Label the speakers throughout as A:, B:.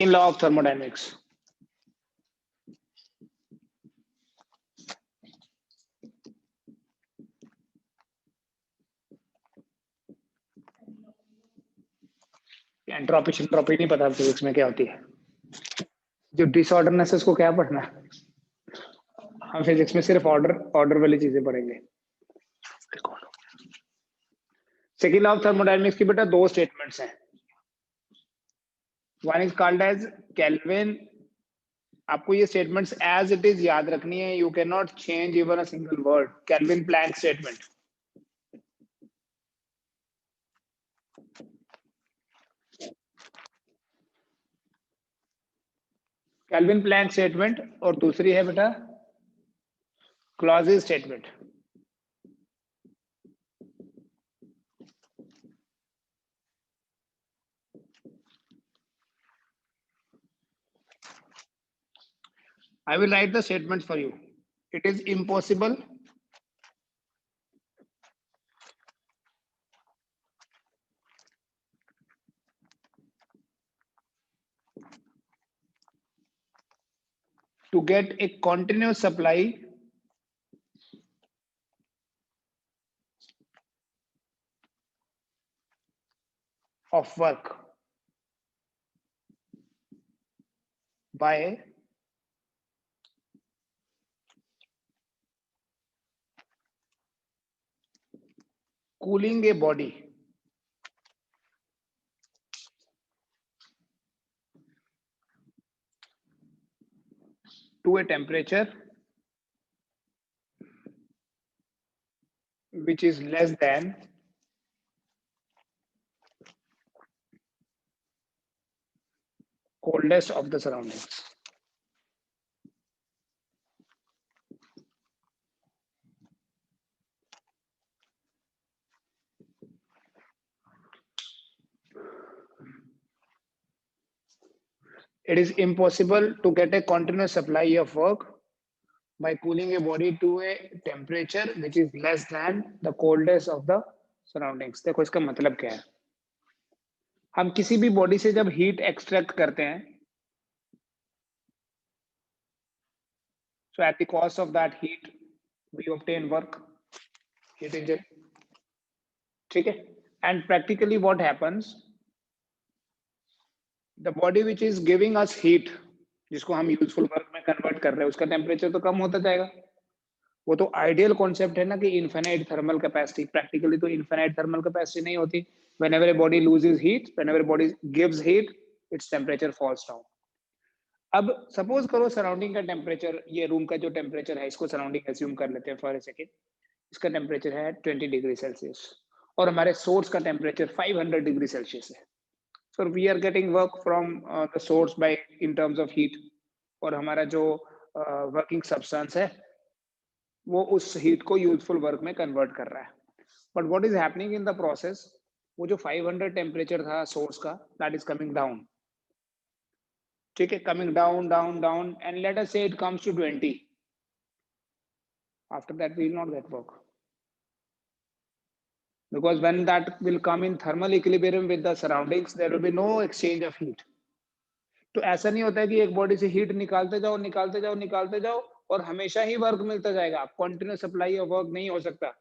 A: in law of thermodynamics. Entropy entropy नहीं पता physics में क्या होती है, जो डिसऑर्डरनेस है उसको क्या पढ़ना है? हम फिजिक्स में सिर्फ ऑर्डर वाली चीजें पढ़ेंगे। सेकेंड लॉ ऑफ थर्मोडायनेमिक्स की बेटा दो स्टेटमेंट्स हैं। One is called as Kelvin. आपको ये स्टेटमेंट्स एज इट इज याद रखनी है, you can not change even a single word. Kelvin Planck statement. Kelvin Planck statement और दूसरी है बेटा Clausius statement. I will write the statements for you. It is impossible to get a continuous supply of work by cooling a body to a temperature which is less than coldest of the surroundings. It is impossible to get a continuous supply of work by cooling a body to a temperature which is less than the coldest of the surroundings. देखो इसका मतलब क्या है? हम किसी भी body से जब हीट एक्सट्रैक्ट करते हैं, so at the cost of that heat we obtain work, heat engine. ठीक है? And practically what happens, the body which is giving us heat, जिसको हम यूजफुल वर्क में कन्वर्ट कर रहे हैं, उसका टेम्परेचर तो कम होता जाएगा। वो तो आइडियल कॉन्सेप्ट है ना कि इनफिनाइट थर्मल कैपेसिटी। प्रैक्टिकली तो इनफिनाइट थर्मल कैपेसिटी नहीं होती। whenever a body loses heat, whenever body gives heat, its temperature falls down. अब सपोज करो सराउंडिंग का टेम्परेचर, ये रूम का जो टेम्परेचर है इसको सराउंडिंग एज्यूम कर लेते हैं फॉर ए सेकेंड। इसका टेम्परेचर है 20 डिग्री सेल्सियस और हमारे सोर्स का टेम्परेचर 500 डिग्री सेल्सियस है। So we are getting work from the source by in terms of heat, और हमारा जो वर्किंग सब्सटेंस है वो उस हीट को यूजफुल वर्क में कन्वर्ट कर रहा है। But what is happening in the process, वो जो 500 टेम्परेचर था सोर्स का, दैट इज कमिंग डाउन। ठीक है, coming down down down and let us say it comes to 20। After that we will not get work, because when that will come in thermal equilibrium with the surroundings, there will be no exchange of heat. तो ऐसा नहीं होता है कि एक body से heat निकालते जाओ निकालते जाओ निकालते जाओ और हमेशा ही वर्क मिलता जाएगा। कंटिन्यूस सप्लाई ऑफ वर्क नहीं हो सकता।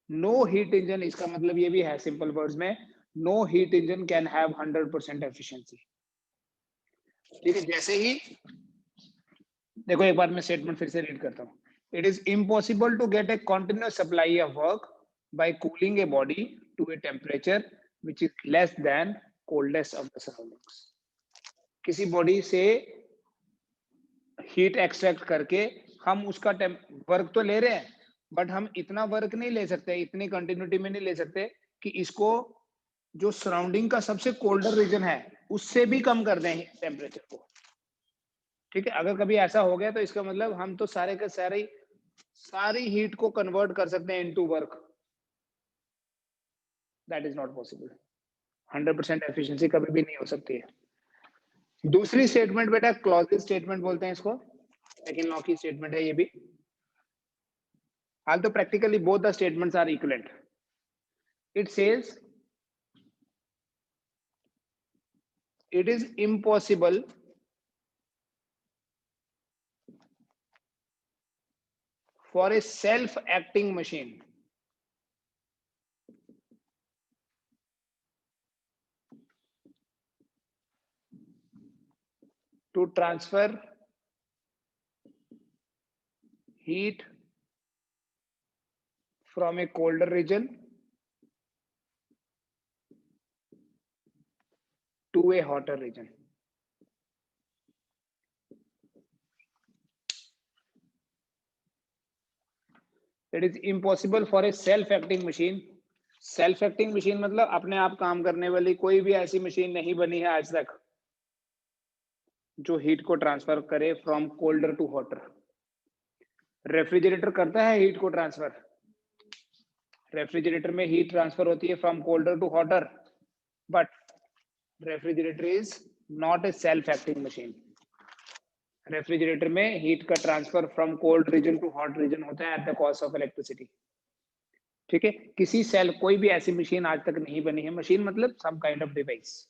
A: नो हीट इंजन, इसका मतलब ये भी है सिंपल वर्ड्स में, no heat engine can have 100% efficiency. ठीक है, जैसे ही देखो एक बार मैं स्टेटमेंट फिर से रीड करता हूँ। It is impossible to get a continuous supply of work by cooling a body to a temperature which is less than coldest of the surroundings. किसी बॉडी से हीट एक्सट्रैक्ट करके हम उसका वर्क तो ले रहे हैं, बट हम इतना वर्क नहीं ले सकते, इतनी कंटिन्यूटी में नहीं ले सकते कि इसको जो सराउंडिंग का सबसे कोल्डर रीजन है उससे भी कम कर दें टेम्परेचर को। ठीक है, अगर कभी ऐसा हो गया तो इसका मतलब हम तो सारे के सारी हीट को कन्वर्ट कर सकते हैं into work. That is not possible. 100% efficiency कभी भी नहीं हो सकती है। दूसरी स्टेटमेंट बेटा क्लॉजेस स्टेटमेंट बोलते हैं इसको, सेकंड लॉ की स्टेटमेंट है ये भी। हाल तो practically both the statements are equivalent. It says it is impossible for a self-acting machine to transfer heat from a colder region to a hotter region. It is impossible for a self-acting machine. Self-acting machine मतलब अपने आप काम करने वाली कोई भी ऐसी machine नहीं बनी है आज तक जो हीट को ट्रांसफर करे from colder to hotter. Refrigerator करता है हीट को ट्रांसफर, रेफ्रिजरेटर में हीट ट्रांसफर होती है from colder to hotter, but refrigerator is not a self acting machine. Refrigerator में हीट का transfer from cold region to hot region होता है at the cost of electricity. ठीक है, किसी सेल कोई भी ऐसी मशीन आज तक नहीं बनी है, मशीन मतलब सम काइंड ऑफ डिवाइस,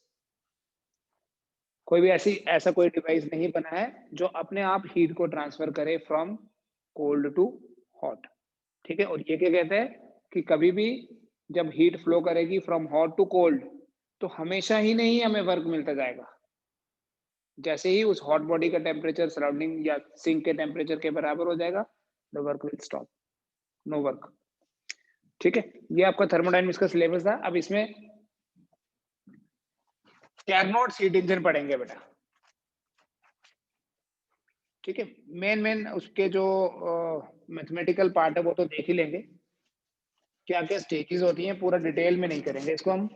A: कोई भी ऐसा कोई डिवाइस नहीं बना है जो अपने आप हीट को ट्रांसफर करे फ्रॉम कोल्ड टू हॉट। ठीक है, और ये क्या कहते हैं कि कभी भी जब हीट फ्लो करेगी फ्रॉम हॉट टू कोल्ड तो हमेशा ही नहीं हमें वर्क मिलता जाएगा। जैसे ही उस हॉट बॉडी का टेम्परेचर सराउंडिंग या सिंक के टेम्परेचर के बराबर हो जाएगा, the work will stop, no work. ठीक है, ये आपका थर्मोडायनेमिक्स का सिलेबस था। अब इसमें कैरनोट हीट इंजन पढ़ेंगे बेटा। ठीक है, मेन उसके जो मैथमेटिकल पार्ट है वो तो देख ही लेंगे, क्या क्या स्टेजेस होती हैं पूरा डिटेल में नहीं करेंगे इसको हम।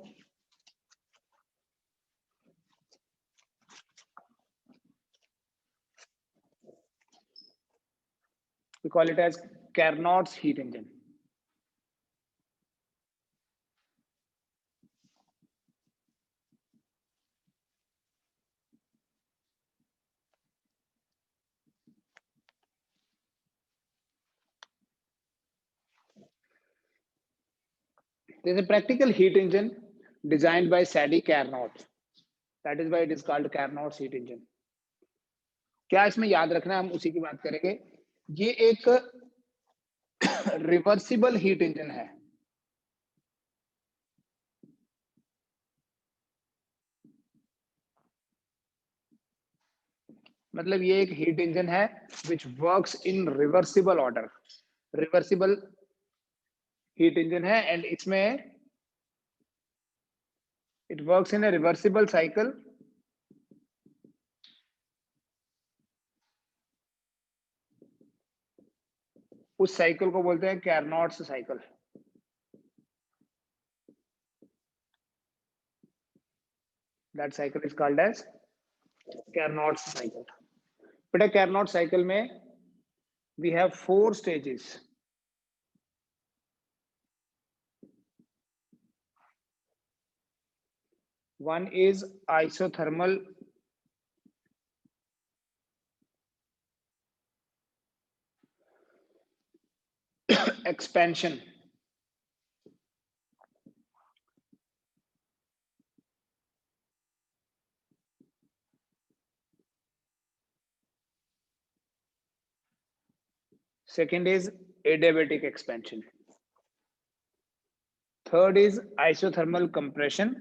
A: We call it as Carnot's heat engine. There is a practical heat engine designed by Sadi Carnot. That is why it is called Carnot's heat engine. क्या इसमें याद रखना है, हम उसी की बात करेंगे। ये एक रिवर्सिबल हीट इंजन है। मतलब ये एक हीट इंजन है which works in reversible order. Reversible heat engine है एंड इसमें it works in a reversible cycle उस साइकिल को बोलते हैं Carnot's cycle. That cycle is called as Carnot's cycle. बेटा कैरनॉट साइकिल में we have 4 stages. One is isothermal expansion. Second is adiabatic expansion. Third is isothermal compression.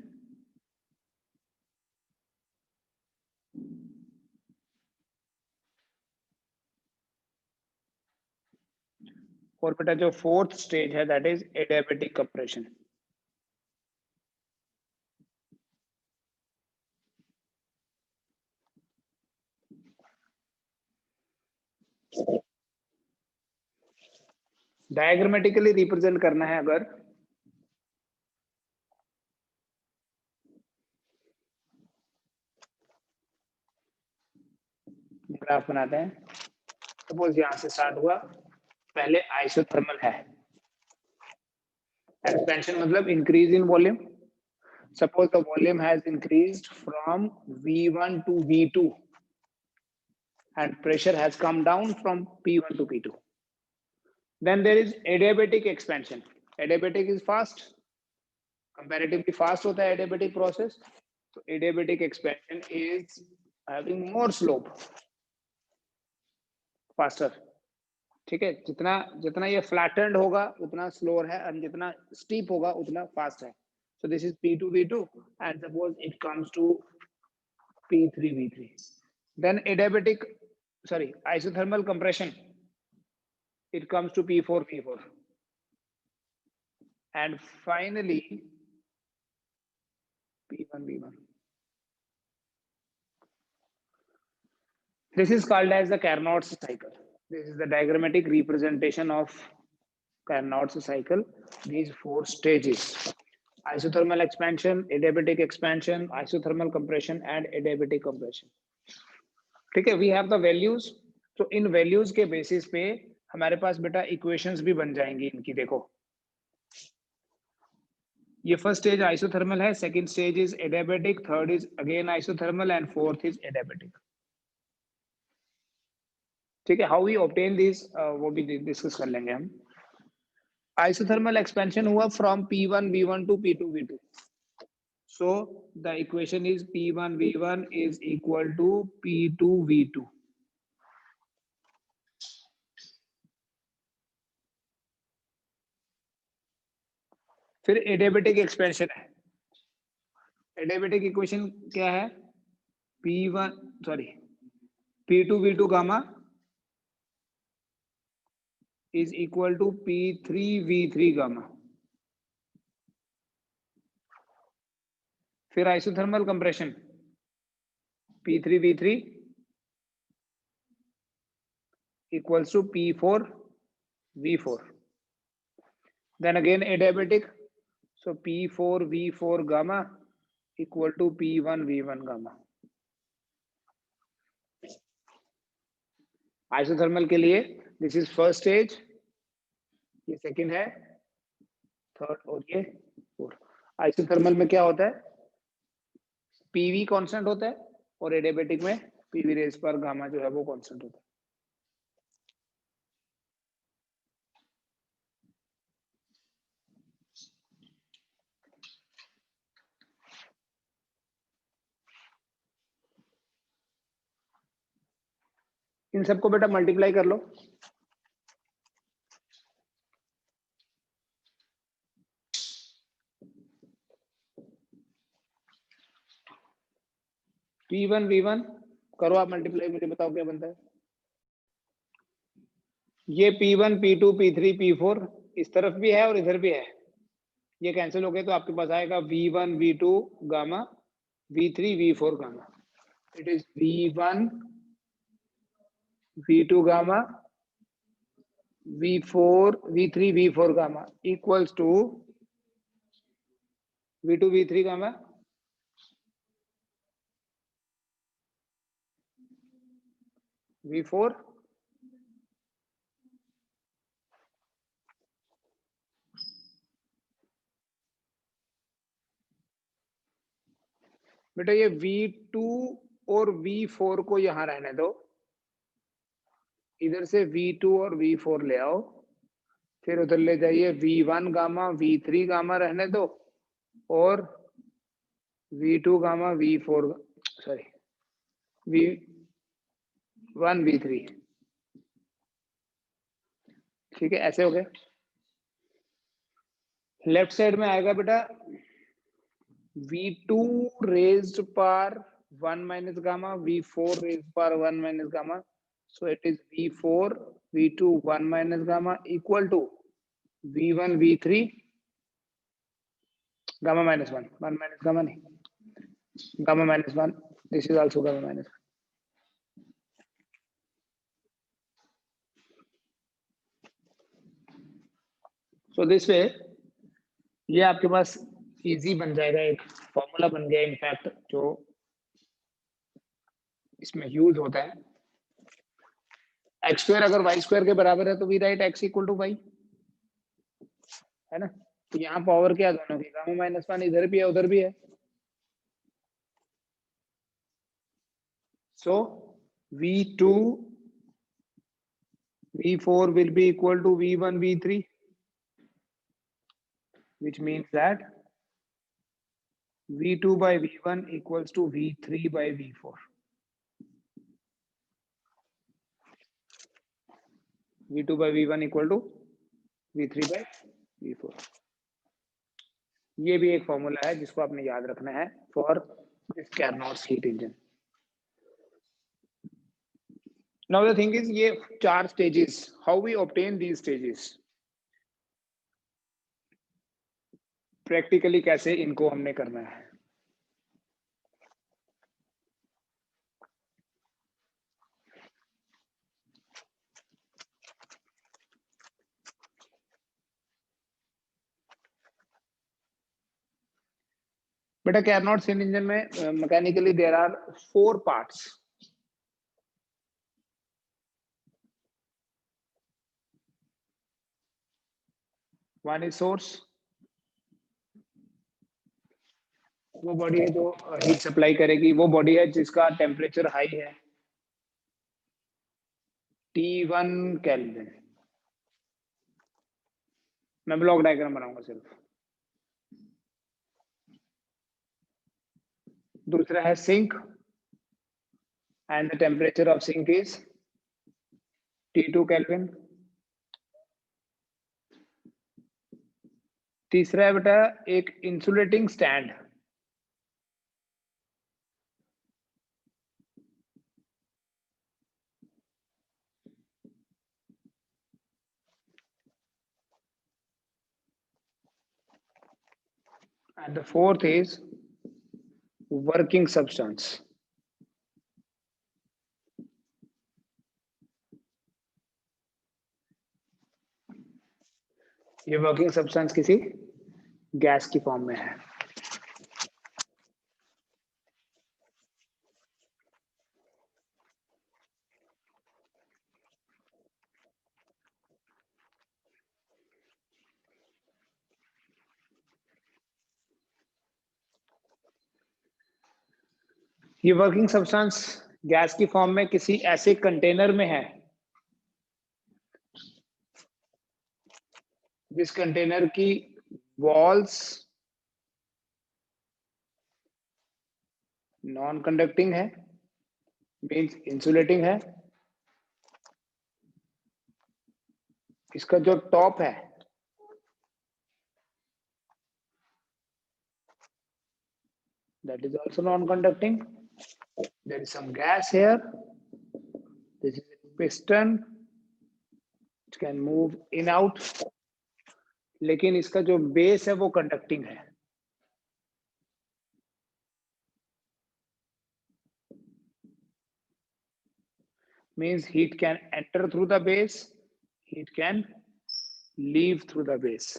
A: और बेटा जो fourth stage है that is adiabatic compression. Diagrammatically represent करना है अगर graph बनाते हैं, सपोज यहां से स्टार्ट हुआ, पहले आइसोथर्मल है, एक्सपेंशन मतलब increase in volume. Suppose the volume has increased from V1 to V2 and pressure has come down from P1 to P2. Then there is adiabatic expansion. Adiabatic is fast, comparatively fast होता है adiabatic process. So adiabatic expansion is having more slope, faster. ठीक है, जितना जितना ये flattened होगा उतना slower है, और जितना स्टीप होगा उतना फास्ट है. So this is P2 V2, and suppose it comes to P3 V3. Then adiabatic, sorry, isothermal compression, it comes to P4 V4. And finally P1 V1. This is called as the Carnot's cycle. This is the diagrammatic representation of Carnot's cycle. These four stages: isothermal expansion, adiabatic expansion, isothermal compression, and adiabatic compression. ठीक है, we have the values. तो इन values के basis पे हमारे पास बेटा equations भी बन जाएंगी इनकी. देखो, ये first stage isothermal है, second stage is adiabatic, third is again isothermal, and fourth is adiabatic. ठीक है, how we obtain these वो भी discuss कर लेंगे हम. Isothermal expansion हुआ from P1 V1 to P2 V2. So the equation is P1 V1 is equal to P2 V2. फिर adiabatic expansion है. एडियाबेटिक इक्वेशन क्या है? P2 V2 gamma is equal to P3 V3 gamma. फिर isothermal compression P3 V3 equals to P4 V4. Then again adiabatic, so P4 V4 gamma equal to P1 V1 gamma. Isothermal के लिए this is first stage, ये second है, third और ये fourth. Isothermal में क्या होता है? पीवी कांस्टेंट होता है, और एडियाबेटिक में पीवी रेज पर गामा जो है वो कांस्टेंट होता है. इन सबको बेटा मल्टीप्लाई कर लो. P1 V1 करो आप मल्टीप्लाई, मुझे बताओ क्या बनता है. ये P1 P2 P3 P4 इस तरफ भी है और इधर भी है, ये कैंसिल हो गए तो आपके पास आएगा V1 V2 gamma V3 V4 gamma. It is V1 V2 gamma V4 V3 V4 gamma equals to V2 V3 gamma V4 बेटा ये V2 और V4 को यहां रहने दो, इधर से V2 और V4 ले आओ, फिर उधर ले जाइए V1 गामा V3 गामा रहने दो, और V2 gamma V4 sorry V1 V3. ठीक है, ऐसे हो गए. लेफ्ट साइड में आएगा बेटा V2 raised par 1 minus gamma, V4 raised par 1 minus gamma. So it is V4 V2 1 minus gamma equal to V1 V3 gamma minus 1 minus gamma नहीं, gamma minus 1. This is also gamma minus 1. So this way ये आपके पास easy बन जाएगा, एक formula बन गया in fact जो इसमें यूज होता है. एक्स स्क्वायर अगर वाई स्क्वायर के बराबर है तो we write X equal to Y, है ना. तो यहाँ पावर क्या दोनों की, गामा माइनस 1 इधर भी है उधर भी है. सो V2 V4 will be equal to V1 V3, which means that V2 by V1 equals to V3 by V4. V2 by V1 equal to V3 by V4. ये भी एक फॉर्मूला है जिसको आपने याद रखना है for this Carnot's heat engine. Now the thing is, ये 4 stages, how we obtain these stages? Practically कैसे इनको हमने करना है? बेटा Carnot's हीट इंजन में mechanically there are 4 parts. One is source, वो बॉडी है जो हीट सप्लाई करेगी, वो बॉडी है जिसका टेम्परेचर हाई है T1 केल्विन. मैं ब्लॉक डायग्राम बनाऊंगा सिर्फ. दूसरा है sink and the temperature of sink is T2 Kelvin. तीसरा है बेटा एक insulating stand. And the fourth is working substance. ये वर्किंग सब्सटेंस किसी गैस की फॉर्म में है. ये वर्किंग सब्सटेंस गैस की फॉर्म में किसी ऐसे कंटेनर में है जिस कंटेनर की वॉल्स नॉन कंडक्टिंग है, मींस इंसुलेटिंग है. इसका जो टॉप है that is also non-conducting. There is some gas here. This is a piston which can move in out. लेकिन इसका जो बेस है वो कंडक्टिंग है. Means heat can enter through the base, heat can leave through the base.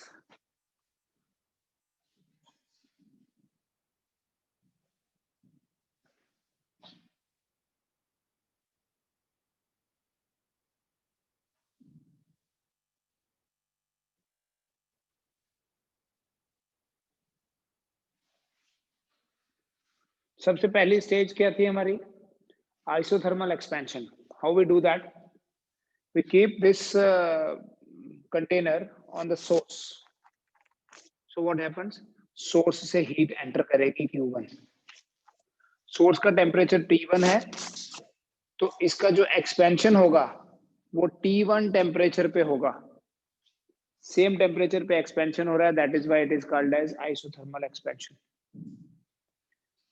A: सबसे पहली stage क्या थी हमारी? Isothermal expansion. How we do that? We keep this container on the source. So what happens? Source से heat enter करेगी Q1. Source का temperature T1 है, तो इसका जो एक्सपेंशन होगा वो T1 टेम्परेचर पे होगा. सेम टेम्परेचर पे एक्सपेंशन हो रहा है, that is why it is called as isothermal expansion.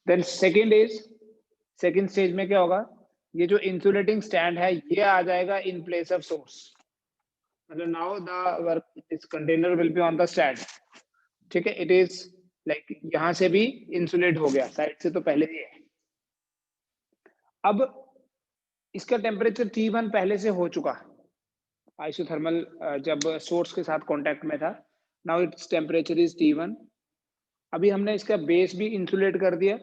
A: Then second stage में क्या होगा? ये जो इंसुलेटिंग स्टैंड है ये आ जाएगा इन प्लेस ऑफ सोर्स. मतलब now the work this container will be on the stand. ठीक है, इट इज लाइक यहां से भी इंसुलेट हो गया, साइड से तो पहले ही है. अब इसका टेम्परेचर T1 पहले से हो चुका आइसोथर्मल जब सोर्स के साथ कांटेक्ट में था. Now its temperature is T1. अभी हमने इसका बेस भी इंसुलेट कर दिया,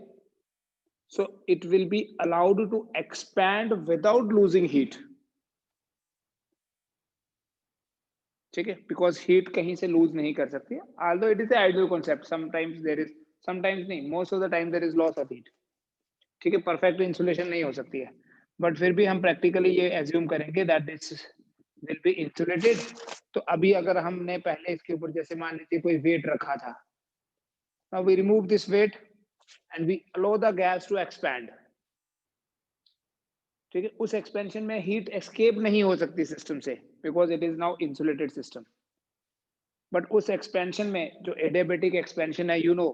A: so it will be allowed to expand without losing heat. ठीक है, because heat कहीं से lose नहीं कर सकती. Although it is an ideal concept, sometimes नहीं, most of the time there is loss of heat. ठीक है, perfect insulation नहीं हो सकती है, but फिर भी हम practically ये assume करेंगे that this will be insulated. तो अभी अगर हमने पहले इसके ऊपर जैसे मान लीजिए कोई weight रखा था, now we remove this weight, and we allow the gas to expand. ठीक है, उस एक्सपेंशन में हीट एस्केप नहीं हो सकती सिस्टम से because it is now insulated system. But उस एक्सपेंशन में जो एडियाबेटिक एक्सपेंशन है, you know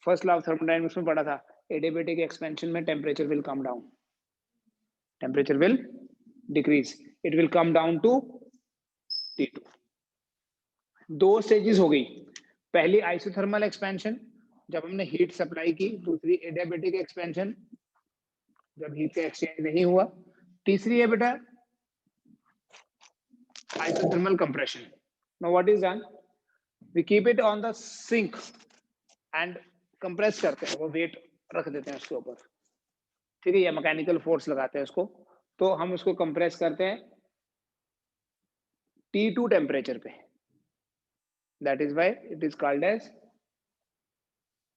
A: first law of thermodynamics में पढ़ा था, एडियाबेटिक एक्सपेंशन में temperature will come down, temperature will decrease, it will come down to T2। दो stages हो गई, पहली आइसोथर्मल एक्सपेंशन जब हमने हीट सप्लाई की, दूसरी एडियाबेटिक एक्सपेंशन जब हीट का एक्सचेंज नहीं हुआ, तीसरी है बेटा isothermal compression. Now what is done? We keep it on the sink and compress करते हैं, वो वेट रख देते हैं उसके ऊपर, ठीक है, या मैकेनिकल फोर्स लगाते हैं उसको, तो हम उसको कंप्रेस करते हैं T2 टेम्परेचर पे, that is why it is called as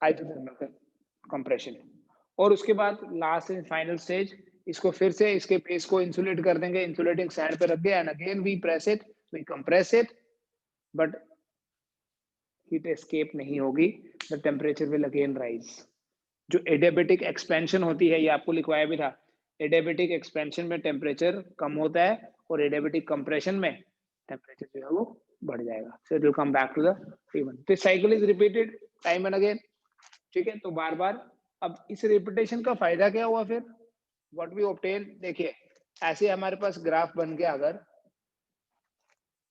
A: isothermal compression। और उसके बाद लास्ट एंड फाइनल स्टेज, इसको फिर से इसके पेस को इंसुलेट कर देंगे, इंसुलेटिंग साइड पे रख के, and again we press it, we compress it, but heat escape नहीं होगी, the temperature will again rise. जो एडियाबेटिक एक्सपेंशन होती है, ये आपको लिखवाया भी था, एडियाबेटिक एक्सपेंशन में टेम्परेचर कम होता है और एडियाबेटिक कंप्रेशन में टेम्परेचर जो है वो बढ़ जाएगा, so it will come back to the T1। This cycle is repeated time and again, ठीक है, तो बार बार। अब इस रिपीटेशन का फायदा क्या हुआ फिर, व्हाट वी ऑब्टेन, देखिए ऐसे हमारे पास ग्राफ बन गया अगर,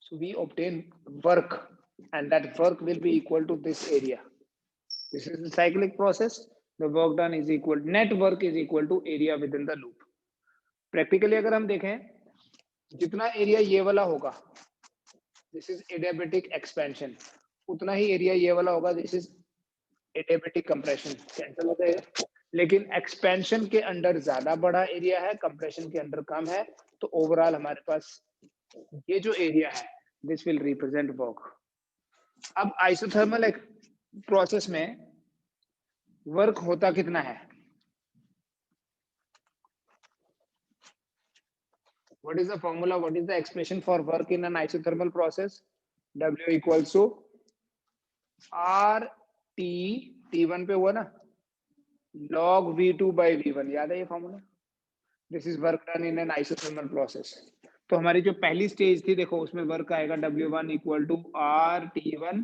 A: so we obtain work and that work will be equal to this area. This is the cyclic process. The work done is equal, net work is equal to area within the loop. Practically अगर हम देखें, जितना area ये वाला होगा, this is adiabatic expansion, उतना ही area ये वाला होगा, this is adiabatic compression, cancel हो जाएगा। लेकिन एक्सपेंशन के अंडर ज्यादा बड़ा एरिया है, कंप्रेशन के अंडर कम है, तो ओवरऑल हमारे पास ये जो एरिया है, दिस विल रिप्रेजेंट वर्क। अब आइसोथर्मल प्रोसेस में वर्क होता कितना है, what is the formula, what is the expression for work in an isothermal process, W equals to R T, T1 पे हुआ ना, log V2 by V1, याद है ये formula, this is work done in an isothermal process. तो हमारी जो पहली स्टेज थी, देखो उसमें वर्क आएगा W1 equal to R T1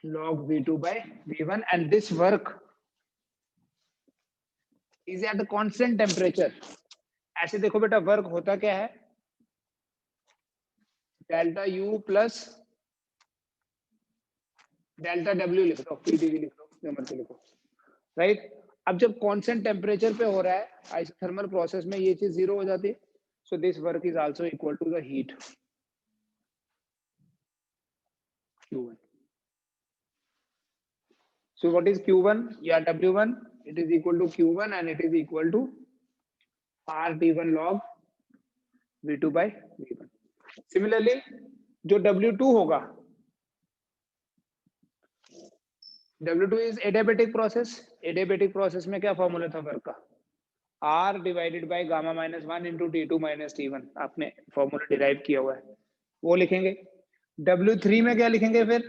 A: log V2 by V1, and this work is at the constant temperature। ऐसे देखो बेटा, वर्क होता क्या है, delta U plus delta W लिख दो, PdV लिख दो, जो मर्जी लिखो, राइट। अब जब कांस्टेंट टेम्परेचर पे हो रहा है आइसोथर्मल प्रोसेस में, ये चीज जीरो हो जाती है, so this work is also equal to the heat Q1। So what is Q1? Yeah, W1, it is equal to Q1 and it is equal to RT1 log V2 by V1। Similarly, जो W2 होगा, W2 is adiabatic process। Adiabatic process में क्या formula था work का, R divided by gamma minus 1 into T2 minus T1, आपने formula derive किया हुआ है, वो लिखेंगे। W3 में क्या लिखेंगे फिर,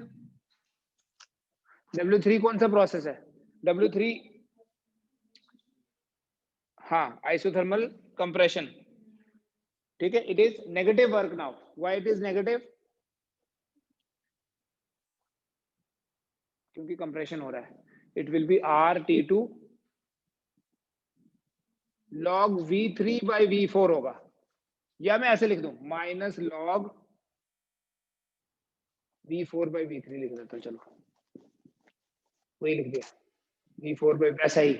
A: W3 कौन सा प्रोसेस है, W3 हाँ आइसोथर्मल कंप्रेशन, ठीक है, it is negative work now, why it is negative, क्योंकि कंप्रेशन हो रहा है, it will be RT2 log V3 by V4 होगा, या मैं ऐसे लिख दूं minus log V4 by V3 लिख देता हूं, चलो वही लिख दिया, V4 by वैसा ही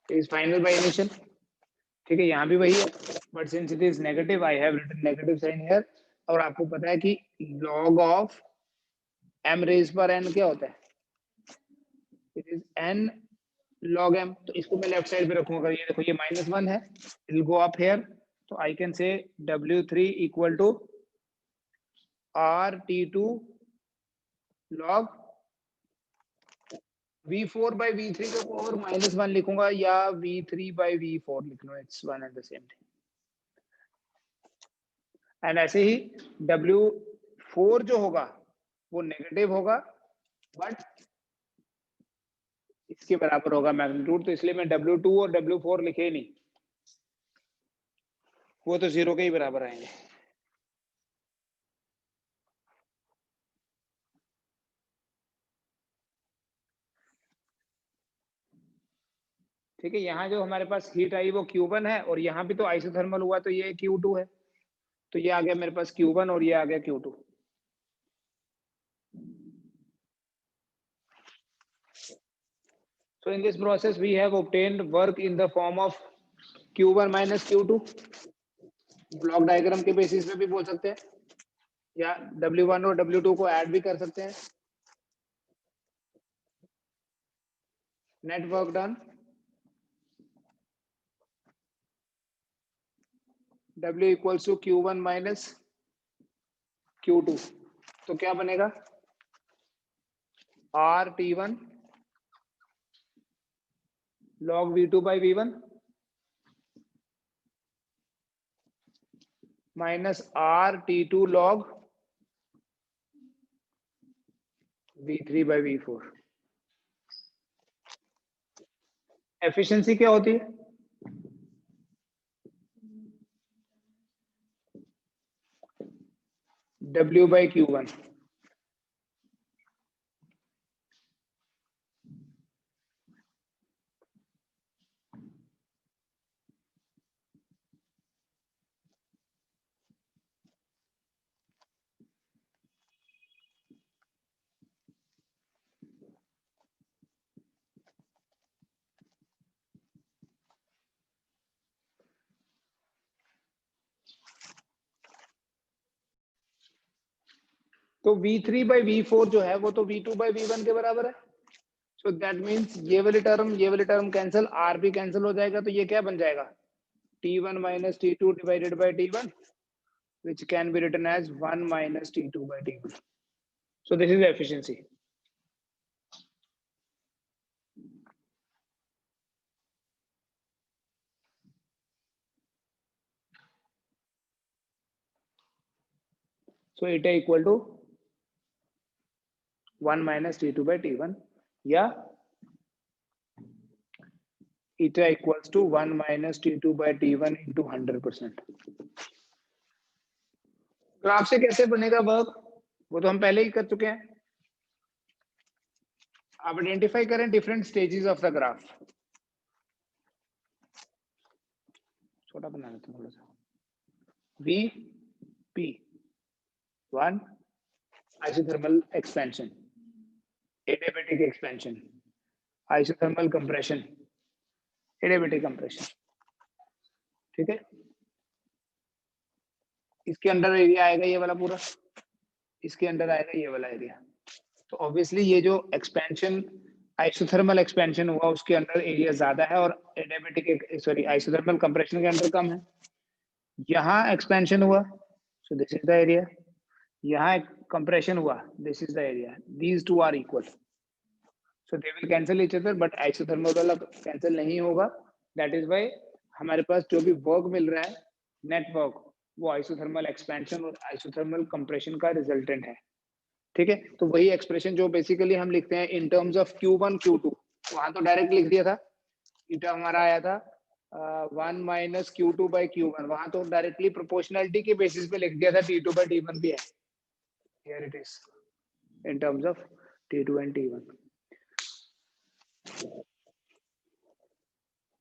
A: इज फाइनल बाय इनिशियल, ठीक है, यहाँ भी वही है, but since it is negative I have written negative sign here. और आपको पता है कि log ऑफ m रेज पर n क्या होता है, it is n log m, तो इसको मैं लेफ्ट साइड पे रखूंगा, ये देखो ये -1 है, it will go up here, तो I can say W3 equal to RT2 log V4 by V3 का पावर -1 लिखूंगा, या V3 by V4 लिख लो, it's one and the same thing. And ऐसे ही W4 जो होगा वो नेगेटिव होगा, बट इसके बराबर होगा मैग्नीट्यूड, तो इसलिए मैं W2 और W4 लिखे नहीं, वो तो 0 के ही बराबर आएंगे। ठीक है, यहाँ जो हमारे पास हीट आई वो Q1 है, और यहाँ भी तो आइसोथर्मल हुआ तो ये Q2 है, तो ये आ गया मेरे पास Q1 और ये आ गया Q2। So in this process we have obtained work in the form of Q1 minus Q2, block diagram के बेसिस पे भी बोल सकते हैं, या W1 और W2 को ऐड भी कर सकते हैं। Net work done W equals to Q1 minus Q2, तो क्या बनेगा RT1 log V2 by V1 minus RT2 log V3 by V4। Efficiency क्या होती है? W by Q1। तो V3 by V4 जो है वो तो V2 by V1 के बराबर है। सो दैट मीन्स ये वाली टर्म कैंसिल, R भी कैंसिल हो जाएगा, तो ये क्या बन जाएगा T1 minus T2 divided by T1, which can be written as 1 minus T2 by T1. So this is the efficiency. So eta equal to 1 minus T2 by T1, या eta equals to 1 minus T2 by T1 into 100%. Graph से कैसे बनेगा work, वो तो हम पहले ही कर चुके हैं। आप आइडेंटिफाई करें different stages of the graph. छोटा बना लेते हैं थोड़ा सा। V1 isothermal expansion, adiabatic expansion, isothermal compression, adiabatic compression। ठीक है, इसके अंडर एरिया आएगा ये वाला पूरा, इसके अंडर आएगा ये वाला एरिया। तो ऑब्वियसली ये जो एक्सपेंशन आइसोथर्मल एक्सपेंशन हुआ उसके अंदर एरिया ज्यादा है, और एडियाबेटिक आइसोथर्मल कंप्रेशन के अंदर कम है। यहाँ एक्सपेंशन हुआ, so this is the area, यहाँ कंप्रेशन हुआ, this is the area, these two are equal, so they will cancel each other, but isothermal वाला कैंसिल नहीं होगा। दैट इज व्हाई हमारे पास जो भी वर्क मिल रहा है नेट वर्क, वो आइसोथर्मल एक्सपेंशन और आइसोथर्मल कंप्रेशन का रिजल्टेंट है। ठीक है, तो वही एक्सप्रेशन जो बेसिकली हम लिखते हैं in terms of Q1 Q2, वहां तो डायरेक्ट लिख दिया था, इटा हमारा आया था 1 minus Q2 by Q1, वहां तो डायरेक्टली प्रोपोर्शनलिटी के बेसिस पे लिख दिया था, T2 by T1 भी है, here it is in terms of T2 and T1।